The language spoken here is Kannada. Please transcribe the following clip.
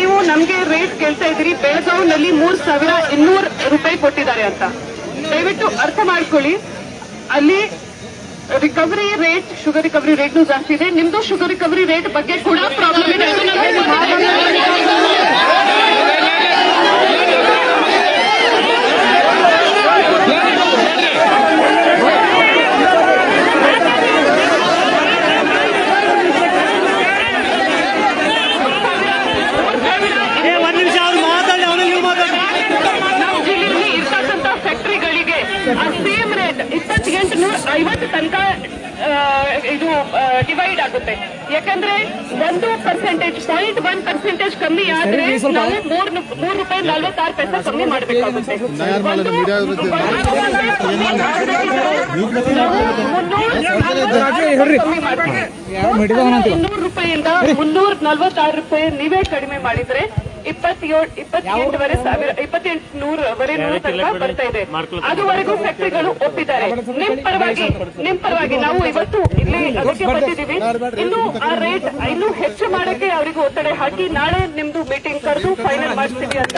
ನೀವು ನಮ್ಗೆ ರೇಟ್ ಕೇಳ್ತಾ ಇದ್ದೀರಿ, ಬೆಳಗಾವಿನಲ್ಲಿ 3,200 ರೂಪಾಯಿ ಕೊಟ್ಟಿದ್ದಾರೆ ಅಂತ. ದಯವಿಟ್ಟು ಅರ್ಥ ಮಾಡ್ಕೊಳ್ಳಿ, ಅಲ್ಲಿ ರಿಕವರಿ ರೇಟ್, ಶುಗರ್ ರಿಕವರಿ ರೇಟ್ನು ಜಾಸ್ತಿ ಇದೆ. ನಿಮ್ದು ಶುಗರ್ ರಿಕವರಿ ರೇಟ್ ಬಗ್ಗೆ ಕೂಡ ಪ್ರಾಬ್ಲಮ್ ಇದೆ. ಸೇಮ್ ರೇಟ್ 2850 ತನಕ ಇದು ಡಿವೈಡ್ ಆಗುತ್ತೆ. ಯಾಕಂದ್ರೆ 1% ಕಮ್ಮಿ ಆದ್ರೆ ನಾವು 3 ರೂಪಾಯಿ 46 ಪೈಸೆ ಕಮ್ಮಿ ಮಾಡಬೇಕಾಗುತ್ತೆ. 300 ರೂಪಾಯಿಯಿಂದ 346 ರೂಪಾಯಿ ನೀವೇ ಕಡಿಮೆ ಮಾಡಿದ್ರೆ 28,800 ತನಕ ಬರ್ತಾ ಇದೆ. ಅದುವರೆಗೂ ಫ್ಯಾಕ್ಟರಿಗಳು ಒಪ್ಪಿದ್ದಾರೆ. ನಿಮ್ ಪರವಾಗಿ ನಾವು ಇವತ್ತು ಇಲ್ಲಿ ಅದಕ್ಕೆ ಬಂದಿದ್ದೀವಿ. ಇನ್ನು ಆ ರೇಟ್ ಇನ್ನೂ ಹೆಚ್ಚು ಮಾಡಕ್ಕೆ ಅವರಿಗೆ ಒತ್ತಡ ಹಾಕಿ ನಾಳೆ ನಿಮ್ದು ಮೀಟಿಂಗ್ ಕರೆದು ಫೈನಲ್ ಮಾಡಿಸ್ತೀವಿ ಅಂತ.